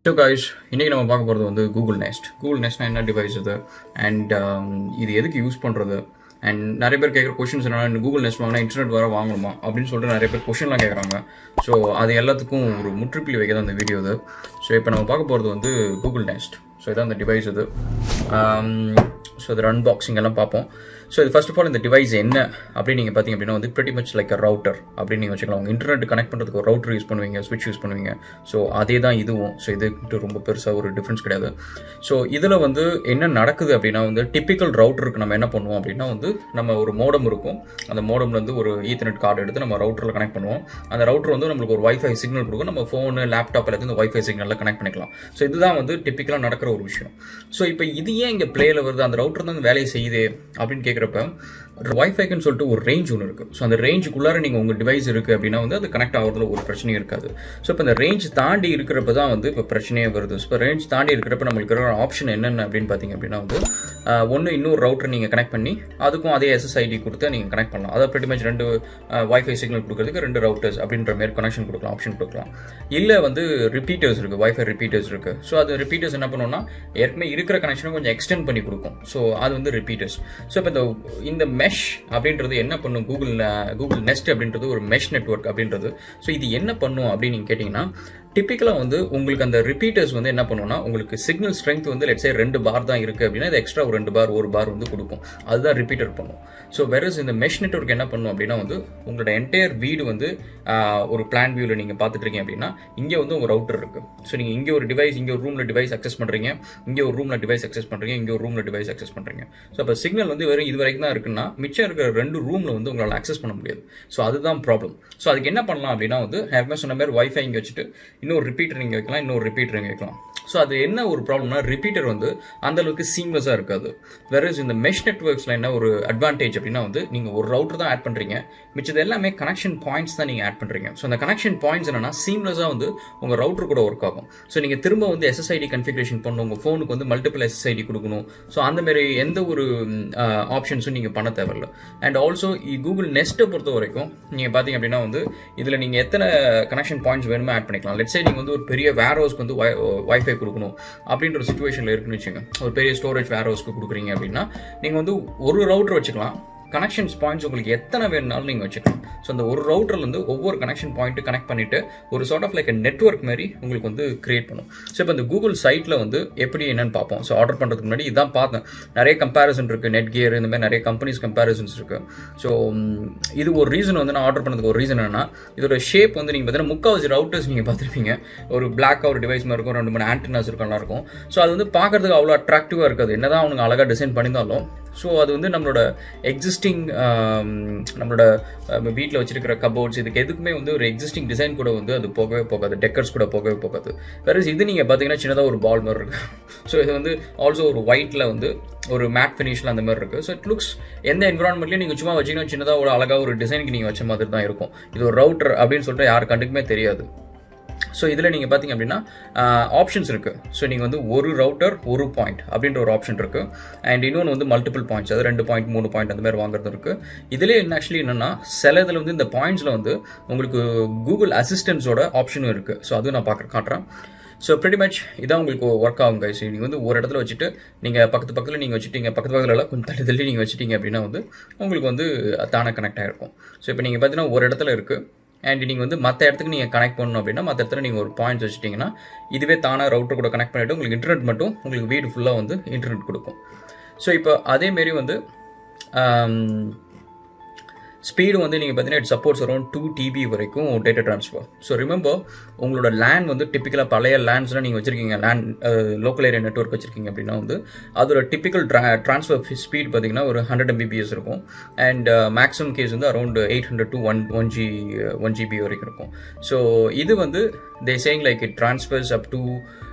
So guys, இன்றைக்கி நம்ம பார்க்க போகிறது வந்து கூகுள் நெஸ்ட். கூகுள் நெஸ்ட்னா என்ன டிவைஸ் இது, அண்ட் இது எதுக்கு யூஸ் பண்ணுறது, அண்ட் நிறைய பேர் கேட்குற கொஷின்ஸ் என்னன்னா, கூகுள் நெஸ்ட் வாங்கினா இன்டர்நெட் வர வாங்கணுமா அப்படின்னு சொல்லிட்டு நிறைய பேர் கொஷின்லாம் கேட்குறாங்க. ஸோ அது எல்லாத்துக்கும் ஒரு முற்றுப்புள்ளி வைக்க தான் இந்த வீடியோ இது. ஸோ இப்போ நம்ம பார்க்க போகிறது வந்து கூகுள் நெஸ்ட். ஸோ இதான் அந்த டிவைஸ் இது. ஸோ இது அன்பாக்சிங் எல்லாம் பார்ப்போம். ஸோ இது ஃபர்ஸ்ட் ஆஃப் ஆல் இந்த டிவைஸ் என்ன அப்படின்னு நீங்கள் பார்த்தீங்க அப்படின்னா வந்து pretty much லைக் அ ரவுட்டர் அப்படின்னு நீங்கள் வச்சுக்கலாம். உங்கள் இன்டர்நெட் கனெக்ட் பண்ணுறதுக்கு ஒரு ரவுட்டர் யூஸ் பண்ணுவீங்க, ஸ்விட்ச் யூஸ் பண்ணுவீங்க. ஸோ அதே தான் இதுவும். ஸோ இதுக்கு ரொம்ப பெருசாக ஒரு டிஃப்ரென்ஸ் கிடையாது. ஸோ இதில் வந்து என்ன நடக்குது அப்படின்னா வந்து டிப்பிக்கல் ரவுட்டருக்கு நம்ம என்ன பண்ணுவோம் அப்படின்னா வந்து நம்ம ஒரு மோடம் இருக்கும். அந்த மோடம்லேருந்து ஒரு ஈத்தர்நெட் கார்டு எடுத்து நம்ம ரவுட்டரில் கனெக்ட் பண்ணுவோம். அந்த ரவுட்டர் வந்து நம்மளுக்கு ஒரு வைஃபை சிக்னல் கொடுக்கும். நம்ம ஃபோனு லேப்டாப் எல்லாத்தையும் இந்த வைஃபை சிக்னலில் கனெக்ட் பண்ணிக்கலாம். ஸோ இதுதான் வந்து டிப்பிக்கலாக நடக்கிற ஒரு விஷயம். ஸோ இப்போ இது ஏன் இங்கே பிளேயில் வருது, அந்த ரவுட்டர் தான் வேலையை செய்யுது அப்படின்னு கேட்குறப்ப வைஃபைக்குன்னு சொல்லிட்டு ஒரு ரேஞ்ச் ஒன்று இருக்குது. ஸோ அந்த ரேஞ்சுக்குள்ளார நீங்கள் உங்கள் டிவைஸ் இருக்குது அப்படின்னா வந்து அது கனெக்ட் ஆகிறதுல ஒரு பிரச்சனையும் இருக்காது. ஸோ இப்போ இந்த ரேஞ்ச் தாண்டி இருக்கிறப்ப தான் வந்து இப்போ பிரச்சனையே வருது. ஸோ இப்போ ரேஞ்ச் தாண்டி இருக்கிறப்ப நம்மளுக்கு இருக்கிற ஆப்ஷன் என்னென்ன அப்படின்னு பார்த்தீங்க அப்படின்னா வந்து ஒன்று இன்னொரு ரவுட்டர் நீங்கள் கனெக்ட் பண்ணி அதுக்கும் அதே SSID கொடுத்து நீங்கள் கனெக்ட் பண்ணலாம். அதை pretty much ரெண்டு வைஃபை சிக்னல் கொடுக்குறதுக்கு ரெண்டு ரவுட்டர்ஸ் அப்படின்ற மாதிரி கனெக்ஷன் கொடுக்கலாம், ஆப்ஷன் கொடுக்கலாம். இல்லை வந்து ரிப்பீட்டர்ஸ் இருக்குது, வைஃபை ரிப்பீட்டர்ஸ் இருக்குது. ஸோ அது ரிப்பீட்டர்ஸ் என்ன பண்ணணும்னா ஏற்கனவே இருக்கிற கனெக்ஷனை கொஞ்சம் எக்ஸ்டெண்ட் பண்ணி கொடுக்கும். ஸோ அது வந்து ரிப்பீட்டர்ஸ். ஸோ இப்போ இந்த மெஷ் அப்படின்றது என்ன பண்ணும், கூகுள் நெஸ்ட் அப்படின்றது ஒரு மெஷ் நெட்வொர்க் அப்படின்றது. ஸோ இது என்ன பண்ணும் அப்படின்னு நீங்கள் கேட்டிங்கன்னா, டிப்பிக்கலாக வந்து உங்களுக்கு அந்த ரிப்பீட்டர்ஸ் வந்து என்ன பண்ணுவோம்னா உங்களுக்கு சிக்னல் ஸ்ட்ரென்த் வந்து லெட்ஸ் சே 2 பார் தான் இருக்குது அப்படின்னா இது எக்ஸ்ட்ரா ஒரு 2 பார் 1 பார் வந்து கொடுக்கும். அதுதான் ரிப்பீட்டர் பண்ணும். ஸோ வெரஸ் இந்த மெஷ் நெட்வொர்க் என்ன பண்ணும் அப்படின்னா வந்து உங்களோட என்டையர் வீடு வந்து ஒரு பிளான் வியூவில் நீங்கள் பார்த்துட்டு இருக்கீங்க அப்படின்னா இங்கே வந்து உங்கள் ரவுட்டர் இருக்குது. ஸோ நீங்கள் இங்கே ஒரு டிவைஸ், இங்கே ஒரு ரூமில் டிவைஸ் அக்சஸ் பண்ணுறீங்க, இங்கே ஒரு ரூமில் டிவைஸ் அக்சஸ் பண்ணுறீங்க, இங்கே ஒரு ரூமில் டிவைஸ் அக்சஸ் பண்ணுறீங்க. ஸோ அப்போ சிக்னல் வந்து வெறும் இது வரைக்கும் தான் இருக்குன்னா மிச்சம் இருக்கிற 2 ரூமில் வந்து உங்களால் அக்சஸ் பண்ண முடியாது. ஸோ அதுதான் ப்ராப்ளம். ஸோ அதுக்கு என்ன பண்ணலாம் அப்படின்னா வந்து ஹேவ்மே சொன்ன மாதிரி வைஃபை இங்கே வச்சுட்டு இன்னொரு ரிப்பீட்டர் இங்கே வைக்கலாம், இன்னொரு ரிப்பீட்டர் இங்கே வைக்கலாம். ஸோ அது என்ன ஒரு ப்ராப்ளம்னா ரிப்பீட்டர் வந்து அந்த அளவுக்கு சீம்லெஸ்ஸாக இருக்காது. வேறஸ் இந்த மெஷ் நெட்வொர்க்ஸில் என்ன ஒரு அட்வான்டேஜ் அப்படின்னா வந்து நீங்கள் ஒரு ரவுட்டர் தான் ஆட் பண்ணுறீங்க, மிச்சது எல்லாமே கனெக்ஷன் பாயிண்ட்ஸ் தான் நீங்கள் ஆட் பண்ணுறீங்க. ஸோ அந்த கனெக்ஷன் பாயிண்ட்ஸ் என்னன்னா சீம்லெஸ்ஸாக வந்து உங்கள் ரவுட்டர் கூட ஒர்க் ஆகும். ஸோ நீங்கள் திரும்ப வந்து SSID கன்ஃபிகரேஷன் பண்ணணும், உங்கள் ஃபோனுக்கு வந்து மல்டிபிள் SSID கொடுக்கணும். ஸோ அந்த மாதிரி எந்த ஒரு ஆப்ஷன்ஸும் நீங்கள் பண்ண தேவையில்லை. அண்ட் ஆல்சோ கூகுள் நெஸ்ட்டை பொறுத்த வரைக்கும் நீங்கள் பார்த்தீங்க அப்படின்னா வந்து இதில் நீங்கள் எத்தனை கனெக்ஷன் பாயிண்ட்ஸ் வேணுமோ ஆட் பண்ணிக்கலாம். லெட்ஸ் சே நீங்கள் வந்து ஒரு பெரிய வேர் ஹவுஸ்க்கு வந்து வைஃபை கொடுக்கணும் அப்படின்ற ஒரு சிச்சுவேஷனில் இருக்குன்னு வச்சுங்க. ஒரு பெரிய ஸ்டோரேஜ் வேர் ஹவுஸ்க்கு கொடுக்குறீங்க அப்படின்னா நீங்கள் வந்து ஒரு ரவுட்டர் வச்சுக்கலாம். கனெக்ஷன்ஸ் பாயிண்ட்ஸ் உங்களுக்கு எத்தனை வேணுனாலும் நீங்கள் வச்சுக்கலாம். ஸோ அந்த ஒரு ரவுட்டர்லேருந்து ஒவ்வொரு கனெக்ஷன் பாயிண்ட்டு கனெக்ட் பண்ணிவிட்டு ஒரு சார்ட் ஆஃப் லைக் நெட்வொர்க் மாதிரி உங்களுக்கு வந்து கிரியேட் பண்ணும். ஸோ இப்போ இந்த கூகுள் சைட்டில் வந்து எப்படி என்னன்னு பார்ப்போம். ஸோ ஆர்டர் பண்ணுறதுக்கு முன்னாடி இதான் பார்த்தேன், நிறைய கம்பேரிசன் இருக்குது, நெட் கியர் இந்த மாதிரி நிறைய கம்பெனிஸ் கம்பேரிசன்ஸ் இருக்குது. ஸோ இது ஒரு ரீசன் வந்து நான் ஆர்டர் பண்ணதுக்கு ஒரு ரீசன் என்னன்னா இதோட ஷேப் வந்து நீங்கள் பார்த்தீங்கன்னா முக்கால்வாசி ரவுட்டர்ஸ் நீங்கள் பார்த்துருப்பீங்க ஒரு பிளாக் ஒரு டிவைஸ் மாதிரி இருக்கும், 2 3 ஆண்டனாஸ் இருக்கலாம் இருக்கும். ஸோ அது வந்து பார்க்கறதுக்கு அவ்வளோ அட்ராக்டிவாக இருக்காது என்னதான் அவனுங்க அழகாக டிசைன் பண்ணியிருந்தாலும். ஸோ அது வந்து நம்மளோட எக்ஸிஸ்டிங் நம்மளோட வீட்டில் வச்சிருக்கிற கபோர்ட்ஸ் இதுக்கு எதுக்குமே வந்து ஒரு எக்ஸிஸ்டிங் டிசைன் கூட வந்து அது போகவே போகாது, டெக்கர்ஸ் கூட போகவே போகாது. வேறு இது நீங்கள் பார்த்தீங்கன்னா சின்னதாக ஒரு பால் மாதிரி இருக்குது. ஸோ இது வந்து ஆல்சோ ஒரு ஒயிட்டில் வந்து ஒரு மேட் ஃபினிஷில் அந்த மாதிரி இருக்குது. ஸோ இட் லுக்ஸ் எந்த என்விரான்மெண்ட்லையும் நீங்கள் சும்மா வச்சிங்கன்னா சின்னதாக ஒரு அழகாக ஒரு டிசைனுக்கு நீங்கள் வச்ச மாதிரி தான் இருக்கும். இது ஒரு ரவுட்டர் அப்படின்னு சொல்லிட்டு யாரு கண்டுக்குமே தெரியாது. ஸோ இதில் நீங்கள் பார்த்தீங்க அப்படின்னா ஆப்ஷன்ஸ் இருக்குது. ஸோ நீங்கள் வந்து ஒரு ரவுட்டர் ஒரு பாயிண்ட் அப்படின்ற ஒரு ஆப்ஷன் இருக்குது. அண்ட் இன்னொன்று வந்து மல்டிபிள் பாயிண்ட்ஸ், அது 2 பாயிண்ட் 3 பாயிண்ட் அந்த மாதிரி வாங்குறது இருக்குது. இதிலே என்ன ஆக்சுவலி என்னென்னா சில இதில் வந்து இந்த பாயிண்ட்ஸில் வந்து உங்களுக்கு கூகுள் அசிஸ்டன்ஸோட ஆப்ஷனும் இருக்குது. ஸோ அதுவும் நான் காட்டுறேன். ஸோ pretty much இதான் உங்களுக்கு ஒர்க் ஆகும் கைஸ். நீங்கள் வந்து ஒரு இடத்துல வச்சுட்டு நீங்கள் பக்கத்தில் நீங்கள் வச்சுட்டீங்க, பக்கத்தில் கொஞ்சம் தள்ளி நீங்கள் வச்சுட்டீங்க அப்படின்னா வந்து உங்களுக்கு வந்து தானே கனெக்ட் ஆகிருக்கும். ஸோ இப்போ நீங்கள் பார்த்தீங்கன்னா ஒரு இடத்துல இருக்குது அண்ட் நீங்கள் வந்து மற்ற இடத்துக்கு நீங்கள் கனெக்ட் பண்ணணும் அப்படின்னா மற்ற இடத்துல நீங்கள் ஒரு பாயிண்ட்ஸ் வச்சுட்டிங்கன்னா இதுவே தானாக ரவுட்டர் கூட கனெக்ட் பண்ணிவிட்டு உங்களுக்கு இன்டர்நெட் மட்டும் உங்களுக்கு வீடு ஃபுல்லாக வந்து இன்டர்நெட் கொடுக்கும். ஸோ இப்போ அதேமாரி வந்து ஸ்பீடு வந்து நீங்கள் பார்த்தீங்கன்னா இட் சப்போர்ட்ஸ் அரௌண்ட் 2 TB வரைக்கும் டேட்டா ட்ரான்ஸ்ஃபர். ஸோ ரிமெம்பர் உங்களோட லேண்ட் வந்து டிப்பிக்கலாக பழைய லேண்ட்ஸ்லாம் நீங்கள் வச்சுருக்கீங்க, லேண்ட் லோக்கல் ஏரியா நெட்வொர்க் வச்சுருக்கீங்க அப்படின்னா வந்து அதோட டிப்பிக்கல் ட்ரான்ஸ்ஃபர் ஸ்பீட் பார்த்தீங்கன்னா ஒரு 100 Mbps இருக்கும். அண்ட் மேக்ஸிமம் கேஸ் வந்து அரௌண்ட் 800 to 1 GB வரைக்கும் இருக்கும். ஸோ இது வந்து தே saying like it transfers up to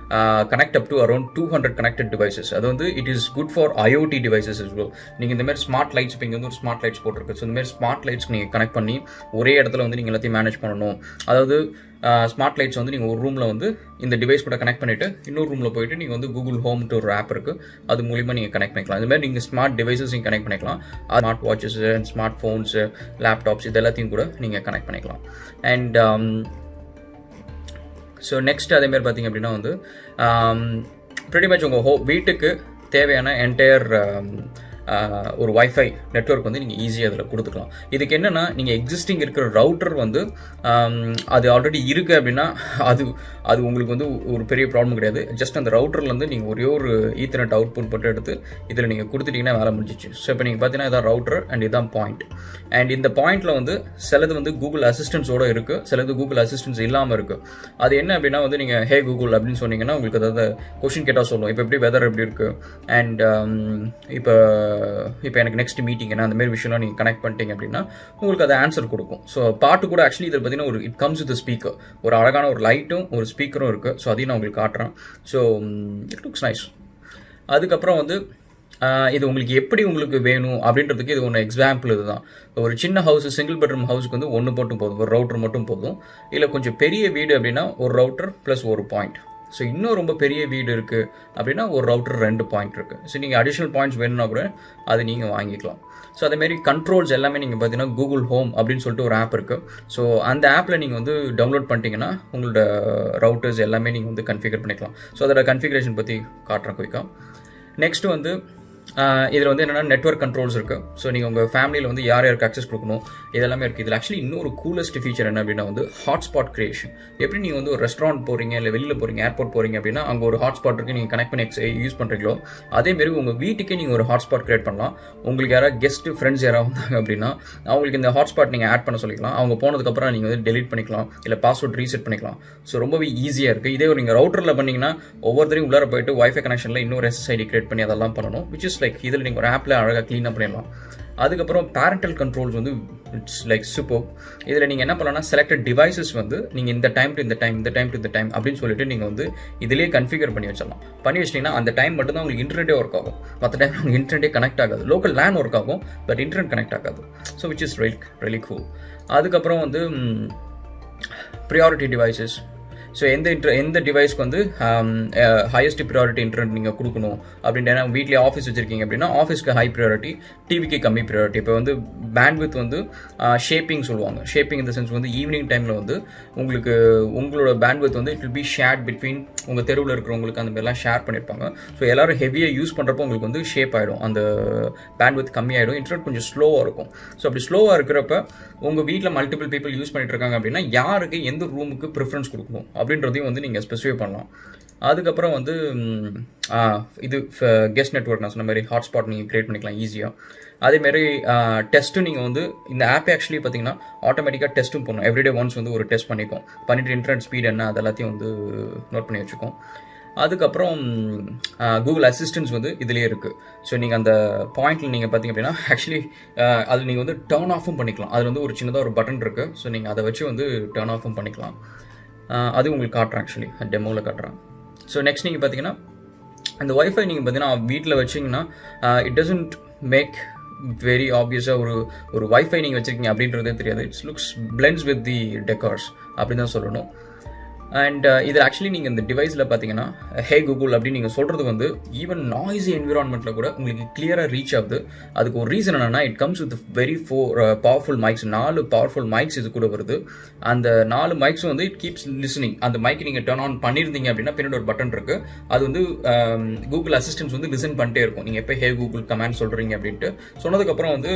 connect up to around 200 connected devices. அது வந்து it is good for IoT devices as well. நீங்கள் இந்த மாதிரி ஸ்மார்ட் லைட்ஸ் இப்போ இங்கே வந்து ஒரு ஸ்மார்ட் லைட்ஸ் போட்டிருக்கு. ஸோ இந்த மாதிரி ஸ்மார்ட் லைட்ஸ்க்கு நீங்கள் கனெக்ட் பண்ணி ஒரே இடத்துல வந்து நீங்கள் எல்லாத்தையும் மேனேஜ் பண்ணணும். அதாவது ஸ்மார்ட் லைட்ஸ் வந்து நீங்கள் ஒரு ரூமில் வந்து இந்த டிவைஸ் கூட கனெக்ட் பண்ணிவிட்டு இன்னொரு ரூமில் போயிட்டு நீங்கள் வந்து கூகுள் ஹோம்ட்டு ஒரு ஆப் இருக்குது, அது மூலிமா நீங்கள் கனெக்ட் பண்ணிக்கலாம். இந்த மாதிரி நீங்கள் ஸ்மார்ட் டிவைசஸ் நீங்கள் கனெக்ட் பண்ணிக்கலாம். Smart watches, smart phones, laptops இது எல்லாத்தையும் கூட நீங்கள் கனெக்ட் பண்ணிக்கலாம். அண்ட் ஸோ நெக்ஸ்ட் அதேமாதிரி பார்த்திங்க அப்படின்னா வந்து ப்ரிட்டி மச் உங்கள் வீட்டுக்கு தேவையான என்டையர் ஒரு வைஃபை நெட்வொர்க் வந்து நீங்கள் ஈஸியாக அதில் கொடுத்துக்கலாம். இதுக்கு என்னென்னா நீங்கள் எக்ஸிஸ்டிங் இருக்கிற ரவுட்டர் வந்து அது ஆல்ரெடி இருக்குது அப்படின்னா அது அது உங்களுக்கு வந்து ஒரு பெரிய ப்ராப்ளம் கிடையாது. ஜஸ்ட் அந்த ரவுட்டர்லேருந்து நீங்கள் ஒரே ஒரு ஈத்தர்நெட் அவுட்புட் மட்டும் எடுத்து இதில் நீங்கள் கொடுத்துட்டிங்கன்னா வேலை முடிஞ்சிச்சு. ஸோ இப்போ நீங்கள் பார்த்தீங்கன்னா இதான் ரவுட்டர் அண்ட் இதான் பாயிண்ட். அண்ட் இந்த பாயிண்டில் வந்து சிலது வந்து கூகுள் அசிஸ்டன்ஸோடு இருக்குது, சிலது கூகுள் அசிஸ்டன்ஸ் இல்லாமல் இருக்குது. அது என்ன அப்படின்னா வந்து நீங்கள் ஹே கூகுள் அப்படின்னு சொன்னீங்கன்னா உங்களுக்கு அதாவது கொஷின் கேட்டால் சொல்லும், இப்போ எப்படி வெதர் எப்படி இருக்குது அண்ட் இப்போ எனக்கு நெக்ஸ்ட் மீட்டிங் என்ன அந்த மாதிரி விஷயம்லாம் நீங்கள் கனெக்ட் பண்ணிட்டீங்க அப்படின்னா உங்களுக்கு அதை ஆன்சர் கொடுக்கும். ஸோ பாட்டு கூட ஆக்சுவலி இதில் பார்த்தீங்கன்னா ஒரு இட் கம்ஸ் வித் ஸ்பீக்கர், ஒரு அழகான ஒரு லைட்டும் ஒரு ஸ்பீக்கரும் இருக்குது. ஸோ அதையும் நான் உங்களுக்கு காட்டுறேன். So it looks nice. அதுக்கப்புறம் வந்து இது உங்களுக்கு எப்படி உங்களுக்கு வேணும் அப்படின்றதுக்கு இது ஒன்று எக்ஸாம்பிள். இதுதான் ஒரு சின்ன ஹவுஸ், சிங்கிள் பெட்ரூம் ஹவுஸுக்கு வந்து ஒன்று மட்டும் போதும், ஒரு ரவுட்டர் மட்டும் போதும். இல்லை கொஞ்சம் பெரிய வீடு அப்படின்னா ஒரு ரவுட்டர் ப்ளஸ் ஒரு பாயிண்ட். ஸோ இன்னும் ரொம்ப பெரிய வீடு இருக்குது அப்படின்னா ஒரு ரவுட்டர் 2 பாயிண்ட் இருக்குது. ஸோ நீங்கள் அடிஷ்னல் பாயிண்ட்ஸ் வேணும்னா கூட அது நீங்கள் வாங்கிக்கலாம். ஸோ அதேமாரி கண்ட்ரோல்ஸ் எல்லாமே நீங்கள் பார்த்தீங்கன்னா கூகுள் ஹோம் அப்படின்னு சொல்லிட்டு ஒரு ஆப் இருக்குது. ஸோ அந்த ஆப்பில் நீங்கள் வந்து டவுன்லோட் பண்ணிட்டீங்கன்னா உங்களோட ரவுட்டர்ஸ் எல்லாமே நீங்கள் வந்து கன்ஃபிகர் பண்ணிக்கலாம். ஸோ அதோட கன்ஃபிகரேஷன் பற்றி காட்டுறேன் குயிக்காக. நெக்ஸ்ட் வந்து இதில் வந்து என்னென்னா நெட்வொர்க் கண்ட்ரோல்ஸ் இருக்குது. ஸோ நீங்கள் உங்கள் ஃபேமிலியில் வந்து யார் யாருக்கு அக்சஸ் கொடுக்கணும் இதெல்லாமே இருக்குது. இதில் ஆக்சுவலி இன்னொரு கூலஸ்ட் ஃபீச்சர் என்ன அப்படின்னா வந்து ஹாட்ஸ்பாட் கிரியேஷன். எப்படி நீங்கள் வந்து ஒரு ரெஸ்டாரண்ட் போகிறீங்க, இல்லை வெளியில் போகிறீங்க, ஏர்போர்ட் போகிறீங்க அப்படின்னா அங்கே ஒரு ஹாட்ஸ்பாட் இருக்குது, நீங்கள் கனெக்ட் பண்ணி யூஸ் பண்ணுறீங்களோ அதேமாரி உங்கள் வீட்டுக்கே நீங்கள் ஒரு ஹாட்ஸ்பாட் கிரியேட் பண்ணலாம். உங்களுக்கு யாராவது கெஸ்ட்டு ஃப்ரெண்ட்ஸ் யாராவது வந்தாங்க அப்படின்னா அவங்களுக்கு இந்த ஹாட்ஸ்பாட் நீங்கள் ஆட் பண்ண சொல்லிக்கலாம். அவங்க போனதுக்கப்புறம் நீங்கள் வந்து டெலிட் பண்ணிக்கலாம், இல்லை பாஸ்வேர்ட் ரீசெட் பண்ணிக்கலாம். ஸோ ரொம்பவே ஈஸியாக இருக்குது. இதே நீங்கள் ரவுட்டரில் பண்ணிங்கன்னா ஒவ்வொருத்தரையும் உள்ளார போயிட்டு வைஃபை கனெக்ஷனில் இன்னொரு SSID கிரியேட் பண்ணி அதெல்லாம் பண்ணணும். விச் இஸ் லைக் இதில் நீங்கள் ஒரு ஆப்பில் அழகாக க்ளீனாக பண்ணிடலாம். அதுக்கப்புறம் பேரண்டல் கண்ட்ரோல்ஸ் வந்து இட்ஸ் லைக் சூப்பர். இதில் நீங்கள் என்ன பண்ணலாம்னா செலக்டட் டிவைசஸ் வந்து நீங்கள் இந்த டைம் டு இந்த டைம், இந்த டைம் டு இந்த டைம் அப்படின்னு சொல்லிட்டு நீங்கள் வந்து இதிலேயே கன்ஃபிகர் பண்ணி வச்சிடலாம். பண்ணி வச்சிட்டிங்கன்னா அந்த டைம் மட்டும் தான் உங்களுக்கு இன்டர்நெட்டே ஒர்க் ஆகும். மற்ற டைம் உங்களுக்கு இன்டர்நெட்டே கனெக்ட் ஆகாது. லோக்கல் லேன் ஒர்க் ஆகும், பட் இன்டர்நெட் கனெக்ட் ஆகாது. So which is really cool. அதுக்கப்புறம் வந்து ப்ரியாரிட்டி டிவைசஸ். ஸோ எந்த டிவைஸ்க்கு வந்து ஹையஸ்ட் ப்ரியாரிட்டி இன்டர்நெட் நீங்கள் கொடுக்கணும் அப்படின்ட்டு வீட்லேயே ஆஃபீஸ் வச்சுருக்கீங்க அப்படின்னா ஆஃபீஸ்க்கு ஹை ப்ரியாரிட்டி, டிவிக்கு கம்மி ப்ரியாரிட்டி. இப்போ வந்து பேண்ட்வித் வந்து ஷேப்பிங் சொல்லுவாங்க. ஷேப்பிங் இந்த சென்ஸ் வந்து ஈவினிங் டைமில் வந்து உங்களுக்கு உங்களோட பேண்ட்வித் வந்து it will be shared between உங்கள் தெருவில் இருக்கிறவங்களுக்கு அந்த மாதிரிலாம் ஷேர் பண்ணியிருப்பாங்க. ஸோ எல்லோரும் ஹெவியாக யூஸ் பண்ணுறப்போ உங்களுக்கு வந்து ஷேப் ஆகிடும், அந்த பேண்ட்வித் கம்மியாகிடும், இன்டர்நெட் கொஞ்சம் ஸ்லோவாக இருக்கும். ஸோ அப்படி ஸ்லோவாக இருக்கிறப்ப உங்கள் வீட்டில் மல்டிபிள் பீப்புள் யூஸ் பண்ணிட்டு இருக்காங்க அப்படின்னா யாருக்கு எந்த ரூமுக்கு ப்ரிஃபரன்ஸ் கொடுக்கணும் அப்படின்றதையும் வந்து நீங்கள் ஸ்பெசிஃபை பண்ணலாம். அதுக்கப்புறம் வந்து இது கெஸ்ட் நெட்வொர்க் நான் சொன்ன மாதிரி ஹாட்ஸ்பாட் நீங்கள் க்ரியேட் பண்ணிக்கலாம் ஈஸியாக. அதேமாரி டெஸ்ட்டும் நீங்கள் வந்து இந்த ஆப் ஆக்சுவலி பார்த்தீங்கன்னா ஆட்டோமேட்டிக்காக டெஸ்ட்டும் பண்ணணும். எவ்ரிடே ஒன்ஸ் வந்து ஒரு டெஸ்ட் பண்ணிவிட்டு இன்டர்நெட் ஸ்பீட் என்ன அது எல்லாத்தையும் வந்து நோட் பண்ணி வச்சுக்கோம். அதுக்கப்புறம் கூகுள் அசிஸ்டன்ஸ் வந்து இதிலே இருக்குது. ஸோ நீங்கள் அந்த பாயிண்டில் நீங்கள் பார்த்தீங்க அப்படின்னா ஆக்சுவலி அதில் நீங்கள் வந்து டர்ன் ஆஃபும் பண்ணிக்கலாம். அதில் வந்து ஒரு சின்னதாக ஒரு பட்டன் இருக்குது. ஸோ நீங்கள் அதை வச்சு வந்து டர்ன் ஆஃபும் பண்ணிக்கலாம். அது உங்களுக்கு காட்டுறேன், ஆக்சுவலி டெமோவில் காட்டுறேன். ஸோ நெக்ஸ்ட் நீங்கள் பார்த்தீங்கன்னா அந்த ஒய்ஃபை நீங்கள் பார்த்தீங்கன்னா வீட்டில் வச்சிங்கன்னா இட் டசன்ட் மேக் வெரி ஆப்வியஸாக ஒரு வைஃபை நீங்கள் வச்சுருக்கீங்க அப்படின்றதே தெரியாது. It's looks blends with the decors அப்படின்னு தான் சொல்லணும். அண்ட் இதில் ஆக்சுவலி நீங்கள் இந்த டிவைஸில் பார்த்தீங்கன்னா ஹே கூகுள் அப்படின்னு நீங்கள் சொல்கிறது வந்து ஈவன் நாய்ஸி என்விரான்மெண்ட்டில் கூட உங்களுக்கு கிளியராக ரீச் ஆகுது. அதுக்கு ஒரு ரீசன் என்னென்னா it comes with very powerful mikes. 4 powerful mikes இது கூட வருது. அந்த 4 மைக்ஸும் வந்து இட் கீப்ஸ் லிசனிங். அந்த மைக் நீங்கள் டர்ன் ஆன் பண்ணியிருந்தீங்க அப்படின்னா பின்னாடி ஒரு பட்டன் இருக்குது. அது வந்து கூகுள் அசிஸ்டன்ஸ் வந்து லிசன் பண்ணிட்டே இருக்கும். நீங்கள் எப்போ ஹே கூகுள் கமாண்ட் சொல்கிறீங்க அப்படின்ட்டு சொன்னதுக்கப்புறம் வந்து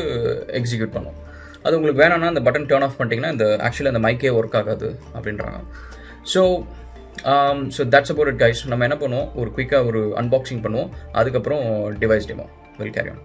எக்ஸிக்யூட் பண்ணும். அது உங்களுக்கு வேணும்னா அந்த பட்டன் டர்ன் ஆஃப் பண்ணிட்டீங்கன்னா இந்த ஆக்சுவலி அந்த மைக்கே ஒர்க் ஆகாது அப்படின்றாங்க. So that's about it guys. நம்ம என்ன பண்ணுவோம், ஒரு குயிக்காக ஒரு அன்பாக்சிங் பண்ணுவோம், அதுக்கப்புறம் device demo will carry on.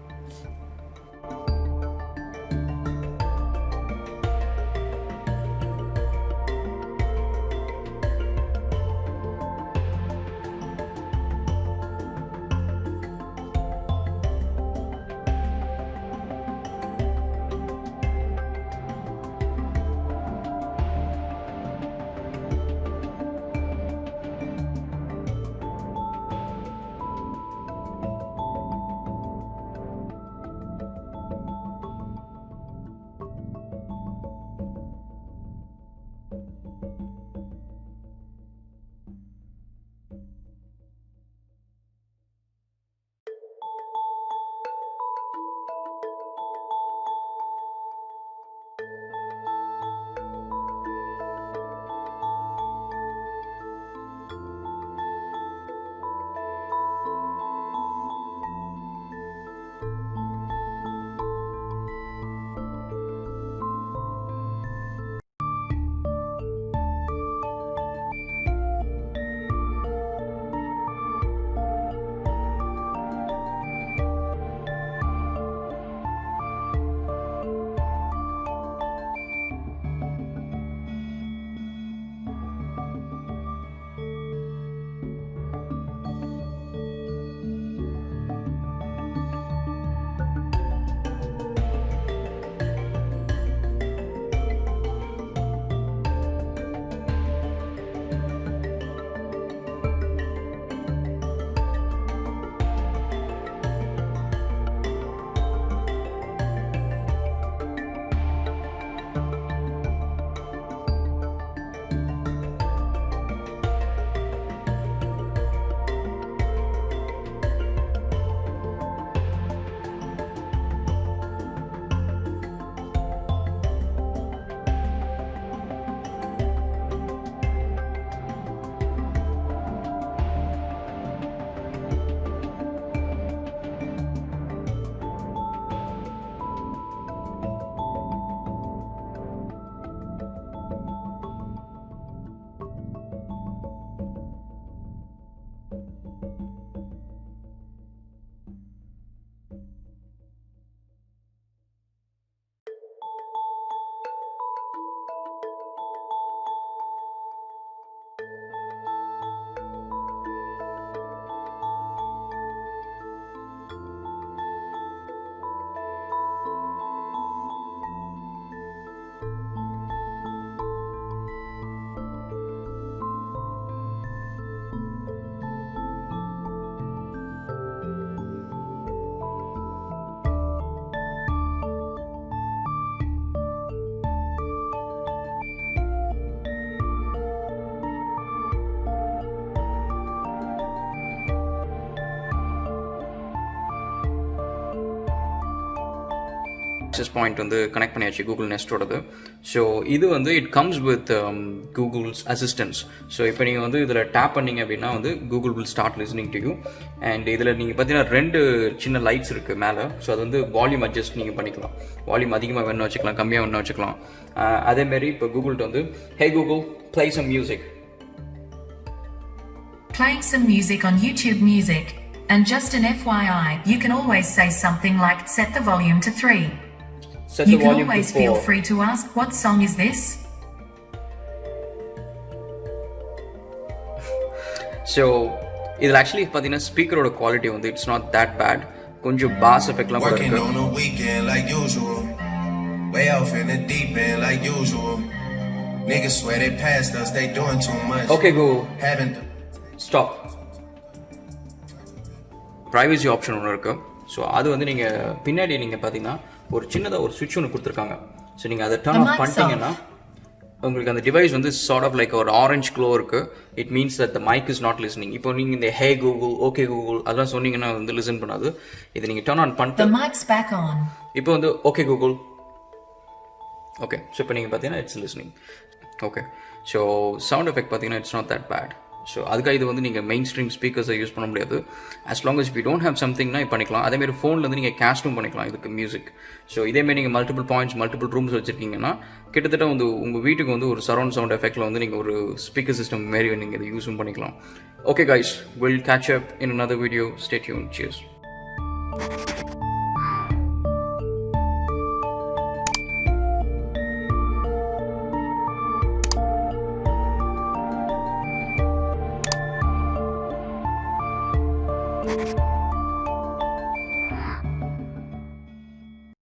access point வந்து கனெக்ட் பண்ணியாச்சு கூகுள் நெஸ்ட்டோடது. ஸோ இது வந்து it comes with Google's assistance. So இப்போ நீங்கள் வந்து இதில் டேப் பண்ணிங்க அப்படின்னா வந்து Google will start listening to you. And இதில் நீங்கள் பார்த்தீங்கன்னா 2 சின்ன லைட்ஸ் இருக்குது மேலே. ஸோ அது வந்து வால்யூம் அட்ஜஸ்ட் நீங்கள் பண்ணிக்கலாம். வால்யூம் அதிகமாக வேணும்னு வச்சுக்கலாம், கம்மியாக வேணும்னு வச்சுக்கலாம். அதேமாரி இப்போ கூகுள்கிட்ட வந்து hey Google play some music. Playing some music on YouTube Music. And just an FYI, you can always say something like set the volume to 3. Set you the can volume always to 4. feel free to ask what song is this? So இதில் actually பார்த்தீங்கன்னா ஸ்பீக்கரோட quality வந்து it's not that bad. கொஞ்சம் pass எஃபெக்ட்லாம் கூட இருக்கு. Working on a weekend like usual. Way off in the deep end like usual. Niggas swear they passed us, they doing too much. Okay, go. Haven't stop. Privacy option ஒன்று இருக்குது. So அது வந்து நீங்கள் பின்னாடி நீங்கள் பார்த்தீங்கன்னா ஒரு சின்னதாக ஒரு சுவிட்ச் ஒன்று கொடுத்துருக்காங்க. ஸோ நீங்கள் அதை டர்ன் ஆஃப் பண்ணிட்டீங்கன்னா உங்களுக்கு அந்த டிவைஸ் வந்து சார்ட் ஆஃப் லைக் ஒரு ஆரஞ்ச் க்ளோ இருக்குது. It means that the mic is not listening. இப்போ நீங்கள் இந்த ஹே கூகுள் ஓகே கூகுள் அதெல்லாம் சொன்னீங்கன்னா வந்து லிசன் பண்ணாது. இதை நீங்கள் டர்ன் ஆன் பண்ணிட்டு இப்போ வந்து ஓகே கூகுள் ஓகே. ஸோ இப்போ நீங்கள் பார்த்தீங்கன்னா it's listening. Okay. So sound effect பார்த்தீங்கன்னா it's not that bad. So அதுக்காக இது வந்து நீங்கள் மெயின் ஸ்ட்ரீம் ஸ்பீக்கர்ஸை யூஸ் பண்ண முடியாது. as long as we don't have somethingனா பண்ணிக்கலாம். அதேமாரி ஃபோனில் வந்து நீங்கள் கேஸ்ட்டும் பண்ணிக்கலாம் இதுக்கு மியூசிக். ஸோ இதேமாரி நீங்கள் மல்டிபிள் பாயிண்ட்ஸ் மல்டிபிள் ரூம்ஸ் வச்சுருக்கீங்கன்னா கிட்டத்தட்ட வந்து உங்கள் வீட்டுக்கு வந்து ஒரு சரௌண்ட் சவுண்ட் எஃபெக்டில் வந்து நீங்கள் ஒரு ஸ்பீக்கர் சிஸ்டம் மாரி நீங்கள் இதை யூஸும் பண்ணிக்கலாம். Okay guys, will catch up in another video. Stay tuned. Cheers. you